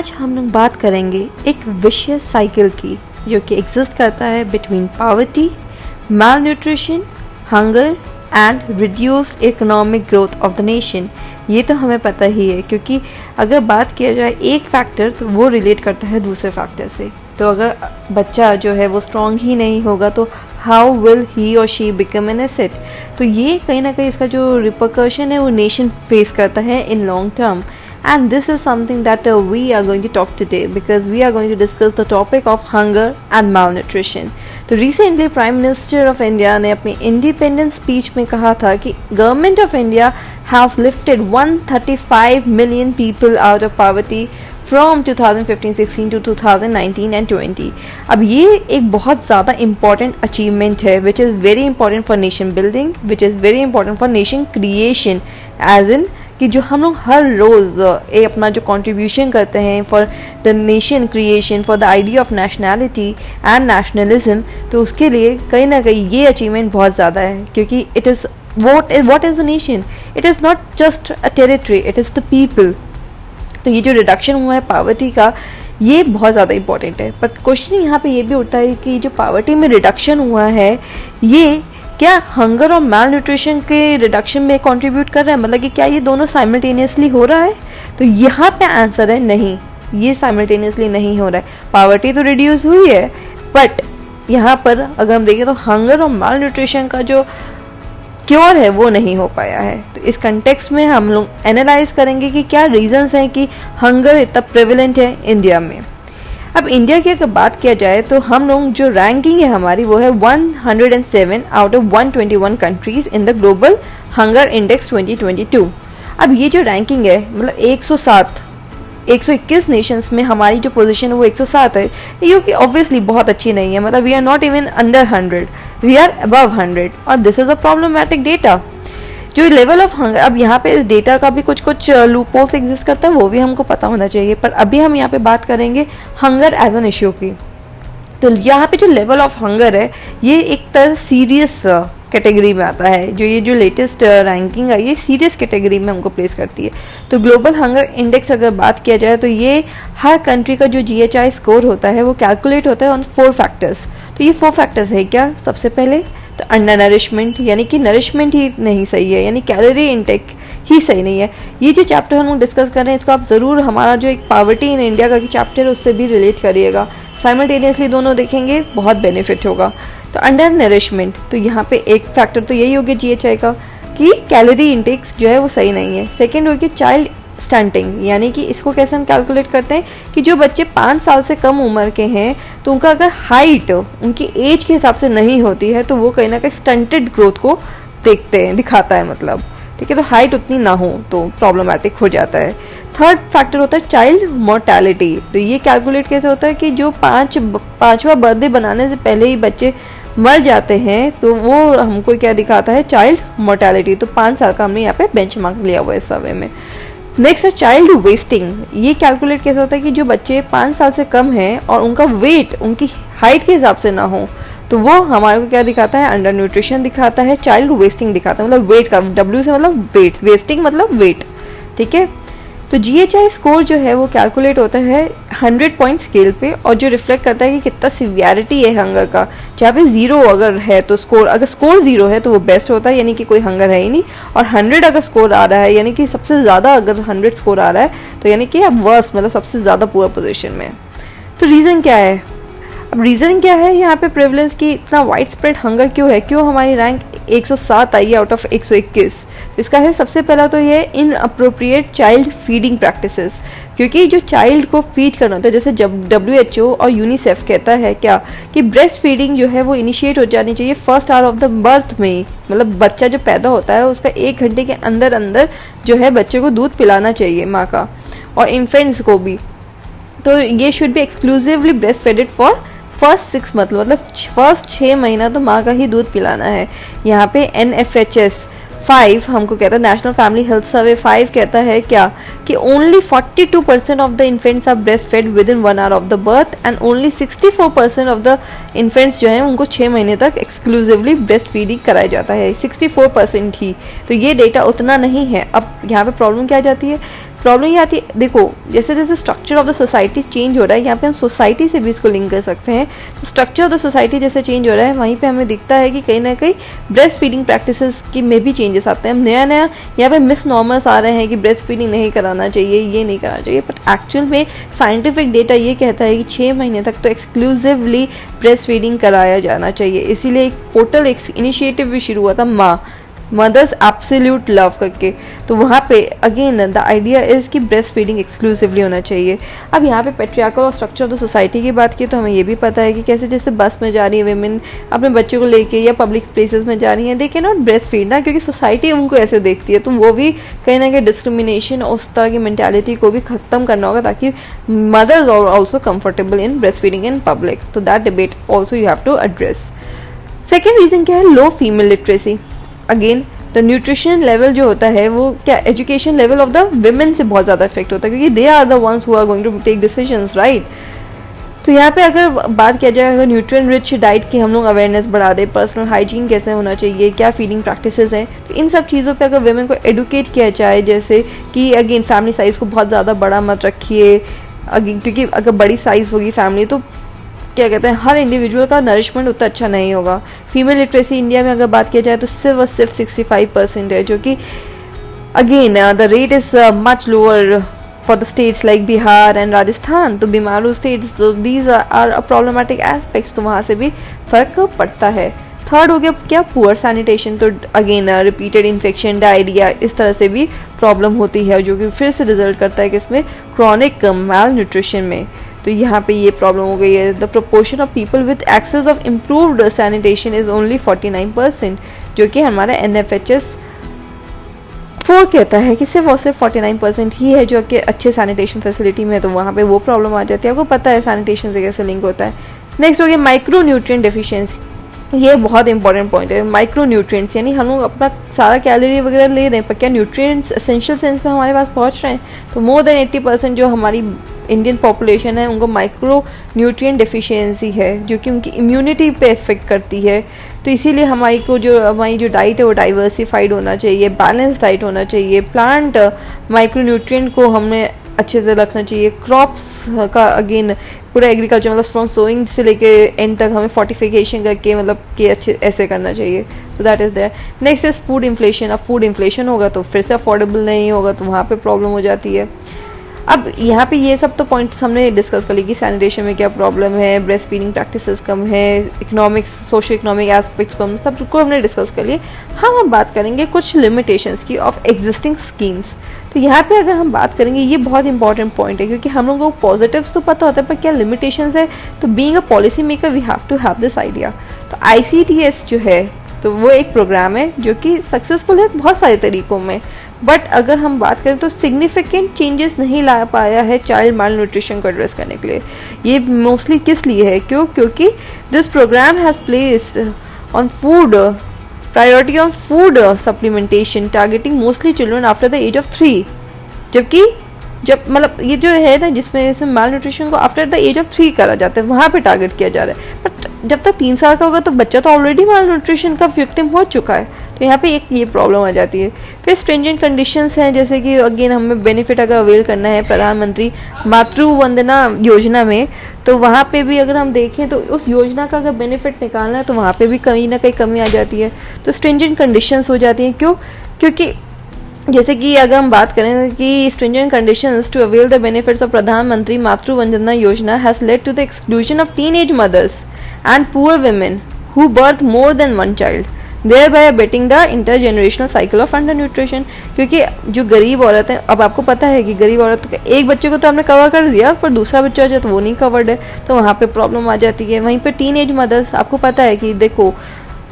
आज हम लोग बात करेंगे एक विशियस साइकिल की जो कि एग्जिस्ट करता है between poverty, malnutrition, hunger and reduced economic growth of the nation. ये तो हमें पता ही है, क्योंकि अगर बात किया जाए एक फैक्टर तो वो रिलेट करता है दूसरे फैक्टर से। तो अगर बच्चा जो है वो स्ट्रॉन्ग ही नहीं होगा तो हाउ विल ही और शी बिकम एन एसेट। तो ये कहीं ना कहीं इसका जो रिपरकशन है वो नेशन फेस करता है in long term. And this is something that we are going to talk today, because we are going to discuss the topic of hunger and malnutrition. तो recently Prime Minister of India ने अपनी Independence speech में कहा था कि Government of India has lifted 135 million people out of poverty from 2015-16 to 2019 and 20। अब ये एक बहुत ज़्यादा important achievement है which is very important for nation building, which is very important for nation creation, as in कि जो हम लोग हर रोज़ अपना जो कंट्रीब्यूशन करते हैं for the nation creation, for the idea of nationality and nationalism, तो उसके लिए कहीं ना कहीं ये अचीवमेंट बहुत ज़्यादा है। क्योंकि it is what is the nation, it is not just a territory, it is the people. तो ये जो रिडक्शन हुआ है पावर्टी का, ये बहुत ज़्यादा इंपॉर्टेंट है। बट क्वेश्चन यहाँ पे ये भी उठता है कि जो पावर्टी में रिडक्शन हुआ है ये क्या हंगर और मैल न्यूट्रिशन के रिडक्शन में कंट्रीब्यूट कर रहा है, मतलब कि क्या ये दोनों साइमल्टेनियसली हो रहा है? तो यहाँ पे आंसर है नहीं, ये साइमल्टेनियसली नहीं हो रहा है। पावर्टी तो रिड्यूस हुई है, बट यहाँ पर अगर हम देखें तो हंगर और मैल न्यूट्रिशन का जो क्योर है वो नहीं हो पाया है। तो इस कंटेक्स्ट में हम लोग एनालाइज करेंगे कि क्या रीजंस हैं कि हंगर इतना प्रेवलेंट है इंडिया में। अब इंडिया की अगर बात किया जाए तो हम लोग जो रैंकिंग है हमारी वो है 107 out of 121 countries in the global hunger index 2022। अब ये जो रैंकिंग है मतलब 121 नेशंस में हमारी जो पोजीशन है वो 107 है, ये कि ऑब्वियसली बहुत अच्छी नहीं है। मतलब we are not even under 100, we are above 100 और this is a problematic data. जो लेवल ऑफ हंगर, अब यहाँ पे इस डेटा का भी कुछ लूपहोल्स एग्जिस्ट करता है, वो भी हमको पता होना चाहिए। पर अभी हम यहाँ पे बात करेंगे हंगर एज एन इश्यू की। तो यहाँ पे जो लेवल ऑफ हंगर है ये एक तरह सीरियस कैटेगरी में आता है। जो लेटेस्ट रैंकिंग है ये सीरियस कैटेगरी में हमको प्लेस करती है। तो ग्लोबल हंगर इंडेक्स अगर बात किया जाए तो ये हर कंट्री का जो GHI स्कोर होता है वो कैलकुलेट होता है ऑन 4 फैक्टर्स। तो ये 4 फैक्टर्स है क्या? सबसे पहले तो अंडर नरिशमेंट, यानी कि नरिशमेंट ही नहीं सही है, यानी कैलोरी इनटेक ही सही नहीं है। ये जो चैप्टर हम लोग डिस्कस कर रहे हैं इसको आप ज़रूर हमारा जो एक पॉवर्टी इन इंडिया का चैप्टर है उससे भी रिलेट करिएगा। साइमल्टेनियसली दोनों देखेंगे, बहुत बेनिफिट होगा। तो अंडर नरिशमेंट, तो यहाँ पे एक फैक्टर तो यही हो गया GHI का कि कैलोरी इनटेक जो है वो सही नहीं है। सेकेंड हो गया चाइल्ड स्टंटिंग, यानी कि इसको कैसे हम कैलकुलेट करते हैं कि जो बच्चे 5 साल से कम उम्र के हैं तो उनका अगर हाइट उनकी एज के हिसाब से नहीं होती है तो वो कहीं ना कहीं स्टंटेड ग्रोथ को दिखाता है, मतलब ठीक है। तो हाइट उतनी ना हो तो प्रॉब्लमैटिक हो जाता है। थर्ड फैक्टर होता है चाइल्ड मोर्टेलिटी। तो ये कैलकुलेट कैसे होता है कि जो पांचवा बर्थडे बनाने से पहले ही बच्चे मर जाते हैं तो वो हमको क्या दिखाता है? Child mortality. तो 5 साल का हमने यहाँ पे बेंचमार्क लिया हुआ है इस सर्वे में। नेक्स्ट है चाइल्ड वेस्टिंग। ये कैलकुलेट कैसे होता है कि जो बच्चे 5 साल से कम हैं और उनका वेट उनकी हाइट के हिसाब से ना हो तो वो हमारे को क्या दिखाता है? अंडर न्यूट्रिशन दिखाता है, चाइल्ड वेस्टिंग दिखाता है। मतलब वेट का W से मतलब वेट, वेस्टिंग मतलब वेट, ठीक है। तो GHI स्कोर जो है वो कैलकुलेट होता है 100 पॉइंट स्केल पे और जो रिफ्लेक्ट करता है कि कितना सिवियरिटी है हंगर का। जहाँ पे 0 अगर है तो अगर स्कोर 0 है तो वो बेस्ट होता है, यानी कि कोई हंगर है ही नहीं। और 100 अगर स्कोर आ रहा है यानी कि सबसे ज़्यादा, अगर 100 स्कोर आ रहा है तो यानी कि आप वर्स्ट, मतलब सबसे ज़्यादा पूरा पोजिशन में। तो रीज़न क्या है? अब रीज़न क्या है यहाँ पे प्रेवलेंस की इतना वाइड स्प्रेड हंगर क्यों है? क्यों हमारी रैंक 107 आई है आउट ऑफ 121? इसका है सबसे पहला तो ये इनअप्रोप्रिएट चाइल्ड फीडिंग प्रैक्टिसेस। क्योंकि जो चाइल्ड को फीड करना होता है, जैसे जब WHO और यूनिसेफ कहता है क्या कि ब्रेस्ट फीडिंग जो है वो इनिशिएट हो जानी चाहिए first hour of the birth में। मतलब बच्चा जो पैदा होता है उसका 1 घंटे के अंदर अंदर जो है बच्चे को दूध पिलाना चाहिए माँ का, और इन्फेंट्स को भी। तो ये should be exclusively breast faded for first 6 month, मतलब फर्स्ट 6 महीना तो माँ का ही दूध पिलाना है। यहाँ पे NFHS 5 हमको कहता है, नेशनल फैमिली हेल्थ सर्वे 5 कहता है क्या कि only 42% of the infants are breast fed with in 1 hour of the birth and only 64% of the infants जो हैं उनको 6 महीने तक एक्सक्लूसिवली ब्रेस्ट फीडिंग कराया जाता है, 64% ही। तो ये डेटा उतना नहीं है। अब यहाँ पे प्रॉब्लम क्या आ जाती है? प्रॉब्लम ये आती है, देखो जैसे जैसे structure of the society change हो रहा है, यहाँ पे हम सोसाइटी से भी इसको लिंक कर सकते हैं। तो स्ट्रक्चर ऑफ द सोसाइटी जैसे चेंज हो रहा है, वहीं पे हमें दिखता है कि कहीं ना कहीं ब्रेस्ट फीडिंग प्रैक्टिसेस की में भी चेंजेस आते हैं। नया नया यहाँ पे मिस नॉर्मल्स आ रहे हैं कि ब्रेस्ट फीडिंग नहीं कराना चाहिए, ये नहीं कराना चाहिए, बट एक्चुअल में साइंटिफिक डेटा ये कहता है कि 6 महीने तक तो एक्सक्लूसिवली ब्रेस्ट फीडिंग कराया जाना चाहिए। इसीलिए एक पोर्टल, एक इनिशिएटिव भी शुरू हुआ था मदर्स एब्सोल्यूट लव करके। तो वहाँ पे अगेन द आइडिया इज कि ब्रेस्ट फीडिंग एक्सक्लूसिवली होना चाहिए। अब यहाँ पे पेट्रियार्कल और स्ट्रक्चर ऑफ द सोसाइटी की बात की तो हमें ये भी पता है कि कैसे जैसे बस में जा रही है वेमेन अपने बच्चे को लेके या पब्लिक प्लेसेस में जा रही हैं, they can not breast feed ना, क्योंकि सोसाइटी उनको ऐसे देखती है। तो वो भी कहीं ना कहीं डिस्क्रिमिनेशन और उस तरह की मेंटालिटी को भी खत्म करना होगा ताकि mothers are also comfortable in breast feeding in public. तो that debate also you have to address. Second reason क्या है, low female literacy. Again the nutrition level जो होता है वो क्या education level of the women से बहुत ज़्यादा इफेक्ट होता है, क्योंकि they are the ones who are going to take decisions, right. तो यहाँ पे अगर बात किया जाए, अगर न्यूट्रिएंट रिच डाइट की हम लोग अवेयरनेस बढ़ा दें, पर्सनल हाइजीन कैसे होना चाहिए, क्या फीडिंग प्रैक्टिसेस हैं, तो इन सब चीज़ों पे अगर विमेन को एडुकेट किया जाए, जैसे कि अगेन फैमिली साइज़ को बहुत ज़्यादा बड़ा मत रखिए, क्योंकि अगर बड़ी साइज़ होगी फैमिली तो क्या कहते हैं हर इंडिविजुअल का नरिशमेंट उतना अच्छा नहीं होगा। फीमेल लिटरेसी इंडिया में अगर बात किया जाए तो सिर्फ 65% है, जो कि again the rate is much lower for the states like Bihar and Rajasthan. तो Bimaru states, these are problematic aspects, तो वहाँ से भी फर्क पड़ता है। थर्ड हो गया क्या, पुअर सैनिटेशन। तो अगेन रिपीटेड इन्फेक्शन, डायरिया, इस तरह से भी प्रॉब्लम होती है, जो कि फिर से रिजल्ट करता है कि इसमें क्रॉनिक मैल न्यूट्रिशन में। तो यहाँ पे ये प्रॉब्लम हो गई है। The proportion of people with access of improved sanitation is only 49%, जो कि हमारा NFHS 4 कहता है कि सिर्फ और सिर्फ 49% ही है जो कि अच्छे सैनिटेशन फैसिलिटी में है। तो वहाँ पे वो प्रॉब्लम आ जाती है। आपको पता है सैनिटेशन से कैसे लिंक होता है। नेक्स्ट हो गया माइक्रो न्यूट्रिएंट डेफिशिएंसी। ये बहुत इंपॉर्टेंट पॉइंट है। माइक्रो न्यूट्रिएंट्स यानी हम लोग अपना सारा कैलोरी वगैरह ले रहे हैं, पर क्या न्यूट्रिएंट्स एसेंशियल सेंस में हमारे पास पहुंच रहे हैं? तो मोर देन 80% जो हमारी इंडियन पॉपुलेशन है उनको माइक्रो न्यूट्रिएंट डेफिशिएंसी है, जो कि उनकी इम्यूनिटी पे इफेक्ट करती है। तो इसीलिए हमारी जो डाइट है वो डाइवर्सिफाइड होना चाहिए, बैलेंस डाइट होना चाहिए। प्लांट माइक्रो न्यूट्रिएंट को हमने अच्छे से रखना चाहिए। क्रॉप्स का अगेन पूरा एग्रीकल्चर मतलब फ्रॉम सोइंग से लेके एंड तक हमें फोर्टिफिकेशन करके मतलब कि अच्छे ऐसे करना चाहिए। तो that is there. Next is food inflation. अब फूड इन्फ्लेशन होगा तो फिर से अफोर्डेबल नहीं होगा, तो वहाँ पे प्रॉब्लम हो जाती है। अब यहाँ पे ये सब तो पॉइंट्स हमने डिस्कस कर ली कि सैनिटेशन में क्या प्रॉब्लम है, ब्रेस्ट फीडिंग प्रैक्टिसेस कम है, इकोनॉमिक्स सोशो इकोनॉमिक एस्पेक्ट्स कम, सबको हमने डिस्कस कर लिए। हम बात करेंगे कुछ लिमिटेशंस की ऑफ एग्जिस्टिंग स्कीम्स। तो यहाँ पे अगर हम बात करेंगे, ये बहुत इंपॉर्टेंट पॉइंट है, क्योंकि हम लोगों को पॉजिटिव्स तो पता होता है पर क्या लिमिटेशंस है। तो being a policy maker we have to have this idea. तो ICTS जो है तो वो एक प्रोग्राम है जो कि सक्सेसफुल है बहुत सारे तरीकों में, बट अगर हम बात करें तो सिग्निफिकेंट चेंजेस नहीं ला पाया है चाइल्ड माल न्यूट्रिशन को एड्रेस करने के लिए। ये मोस्टली किस लिए है, क्योंकि this program has placed on food priority on food supplementation targeting mostly children after the age of 3, जबकि जब मतलब ये जो है ना जिसमें माल न्यूट्रिशन को आफ्टर द एज ऑफ 3 करा जाता है, वहाँ पे टारगेट किया जा रहा है। बट जब तक 3 साल का होगा तो बच्चा तो ऑलरेडी माल न्यूट्रिशन का विक्टिम हो चुका है। तो यहाँ पे एक ये प्रॉब्लम आ जाती है। फिर स्ट्रिंजेंट कंडीशंस हैं, जैसे कि अगेन हमें बेनिफिट अगर अवेल करना है प्रधानमंत्री मातृ वंदना योजना में, तो वहाँ पे भी अगर हम देखें तो उस योजना का अगर बेनिफिट निकालना है तो वहाँ पे भी कहीं ना कहीं कमी आ जाती है। तो स्ट्रिंजेंट कंडीशंस हो जाती हैं। क्यों? क्योंकि जैसे कि अगर हम बात करें कि stringent conditions to avail the benefits of प्रधानमंत्री मातृ Vandana Yojana has led to the exclusion of teenage mothers and poor women who birth more than one child, thereby abetting the intergenerational cycle of undernutrition। क्योंकि जो गरीब औरत है, अब आपको पता है कि गरीब औरत एक बच्चे को तो हमने कवर कर दिया पर दूसरा बच्चा जो तो वो नहीं कवर्ड है, तो वहाँ पे प्रॉब्लम आ जाती है। वहीं पे टीनेज मदर्स, आपको पता है कि देखो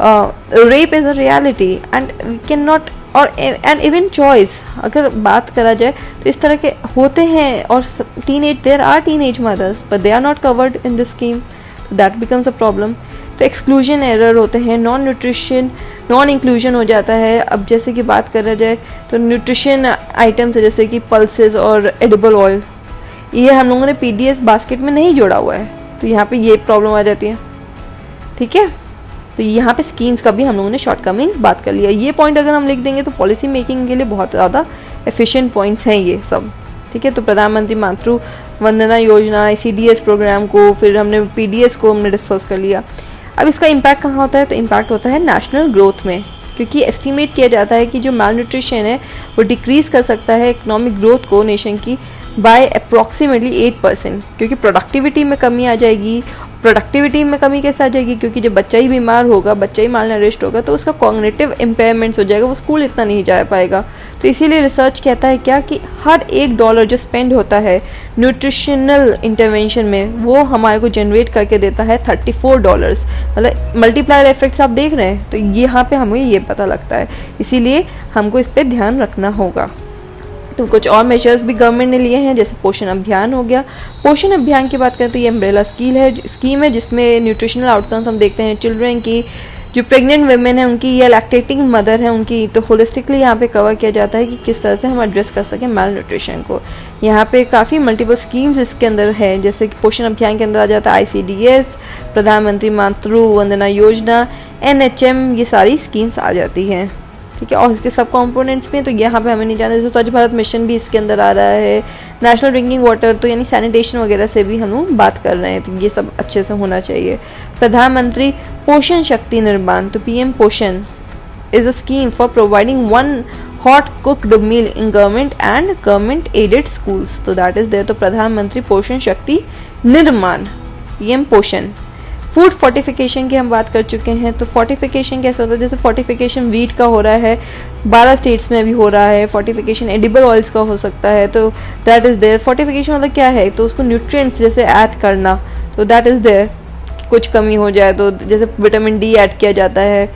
rape is a reality and we can not और एंड इवन चॉइस अगर बात करा जाए तो इस तरह के होते हैं। और there are teenage mothers but they are not covered in this scheme, that becomes a problem. तो एक्सक्लूजन एरर होते हैं, नॉन इंक्लूजन हो जाता है। अब जैसे कि बात करा जाए तो न्यूट्रिशन आइटम्स है जैसे कि पल्सेस और एडिबल ऑयल, ये हम लोगों ने PDS बास्केट में नहीं जोड़ा हुआ है, तो यहाँ पे ये प्रॉब्लम आ जाती है। ठीक है, तो यहाँ पे स्कीम्स का भी हम लोगों ने शॉर्टकमिंग बात कर लिया। ये पॉइंट अगर हम लिख देंगे तो पॉलिसी मेकिंग के लिए बहुत ज़्यादा एफिशिएंट पॉइंट्स हैं ये सब, ठीक है। तो प्रधानमंत्री मातृ वंदना योजना, ICDS प्रोग्राम को, फिर हमने PDS को हमने डिस्कस कर लिया। अब इसका इम्पैक्ट कहाँ होता है, तो इम्पैक्ट होता है नेशनल ग्रोथ में, क्योंकि एस्टिमेट किया जाता है कि जो माल न्यूट्रिशन है वो डिक्रीज कर सकता है इकोनॉमिक ग्रोथ को नेशन की बाय अप्रॉक्सीमेटली 8%, क्योंकि प्रोडक्टिविटी में कमी आ जाएगी। प्रोडक्टिविटी में कमी कैसे आ जाएगी, क्योंकि जब बच्चा ही बीमार होगा, बच्चा ही माल नरिश्ड होगा, तो उसका कॉग्निटिव इम्पेयरमेंट्स हो जाएगा, वो स्कूल इतना नहीं जा पाएगा। तो इसीलिए रिसर्च कहता है क्या कि हर $1 जो स्पेंड होता है न्यूट्रिशनल इंटरवेंशन में, वो हमारे को जनरेट करके देता है $34। मतलब मल्टीप्लायर इफेक्ट्स आप देख रहे हैं, तो यहाँ पे हमें ये पता लगता है, इसीलिए हमको इस पर ध्यान रखना होगा। तो कुछ और मेजर्स भी गवर्नमेंट ने लिए हैं, जैसे पोषण अभियान हो गया। पोषण अभियान की बात करें तो ये अम्ब्रेला स्कीम है जिसमें न्यूट्रिशनल आउटकम्स हम देखते हैं चिल्ड्रन की, जो प्रेग्नेंट वेमेन है उनकी या लैक्टेटिंग मदर है उनकी, तो होलिस्टिकली यहाँ पे कवर किया जाता है कि किस तरह से हम एड्रेस कर सकें माल न्यूट्रिशन को। यहाँ पे काफ़ी मल्टीपल स्कीम्स इसके अंदर है, जैसे कि पोषण अभियान के अंदर आ जाता है ICDS, प्रधानमंत्री मातृ वंदना योजना, NHM, ये सारी स्कीम्स आ जाती हैं, ठीक है। और इसके सब कंपोनेंट्स में तो यहाँ पे हमें नहीं जाना, जैसे स्वच्छ भारत मिशन भी इसके अंदर आ रहा है, नेशनल ड्रिंकिंग वाटर, तो यानी सैनिटेशन वगैरह से भी हम लोग बात कर रहे हैं, तो ये सब अच्छे से होना चाहिए। प्रधानमंत्री पोषण शक्ति निर्माण, तो PM Poshan is a scheme for providing 1 hot cooked meal in government and government aided schools, तो दैट इज देयर। तो प्रधानमंत्री पोषण शक्ति निर्माण, PM पोषण। फूड फोर्टिफिकेशन की हम बात कर चुके हैं, तो फोर्टिफिकेशन कैसे होता है, जैसे फोर्टिफिकेशन वीट का हो रहा है, 12 स्टेट्स में भी हो रहा है। फोर्टिफिकेशन एडिबल ऑयल्स का हो सकता है, तो दैट इज देयर। फोर्टिफिकेशन मतलब क्या है, तो उसको न्यूट्रिएंट्स जैसे ऐड करना, तो दैट इज देयर। कुछ कमी हो जाए तो जैसे विटामिन D ऐड किया जाता है,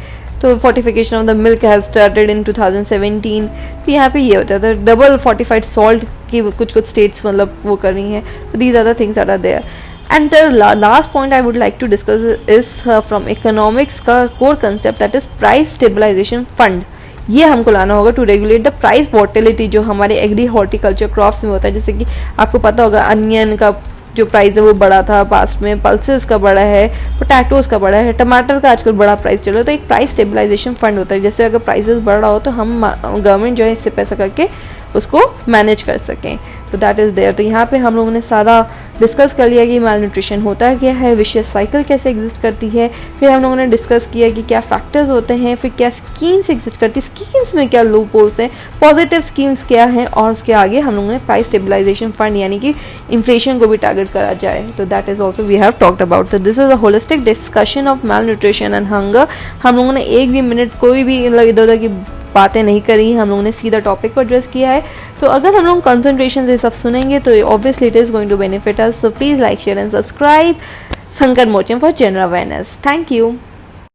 तो fortification of the milk has started in 2017। तो यहाँ पे ये होता है डबल फोर्टिफाइड सॉल्ट की कुछ स्टेट्स मतलब वो कर रही हैं, तो these are the things that are there. And the last point I would like to discuss is from economics का core concept, that is price stabilization fund। ये हमको लाना होगा टू रेगुलेट द प्राइस वॉटिलिटी जो हमारे एग्री हॉर्टिकल्चर क्रॉप्स में होता है। जैसे कि आपको पता होगा अनियन का जो प्राइस है वो बढ़ा था पास्ट में, पल्सेस का बढ़ा है, पोटैटोज का बढ़ा है, टमाटर का आजकल बड़ा प्राइस चल रहा है। तो एक प्राइस स्टेबलाइजेशन फंड होता है, जैसे अगर प्राइसेस बढ़ रहा हो तो हम गवर्नमेंट जो है इससे पैसा करके उसको मैनेज कर सकें, तो दैट इज़ देयर। तो यहाँ पे हम लोगों ने सारा डिस्कस कर लिया कि माल न्यूट्रिशन होता क्या है, विशियस साइकिल कैसे एग्जिस्ट करती है, फिर हम लोगों ने डिस्कस किया कि क्या फैक्टर्स होते हैं, फिर क्या स्कीम्स एग्जिस्ट करती है, स्कीम्स में क्या लूप होल्स हैं, पॉजिटिव स्कीम्स क्या हैं, और उसके आगे हम लोगों ने प्राइस स्टेबलाइजेशन फंड यानी कि इन्फ्लेशन को भी टारगेट करा जाए, तो that is also we have talked about. तो this is a holistic discussion of malnutrition and hunger. हम लोगों ने एक भी मिनट कोई भी इधर उधर की बातें नहीं करी, हम लोगों ने सीधा टॉपिक को एड्रेस किया है। तो अगर हम लोग कंसंट्रेशन से सब सुनेंगे तो obviously it is going to benefit us. So please like, share and subscribe Sankat Morcha for general awareness. Thank you.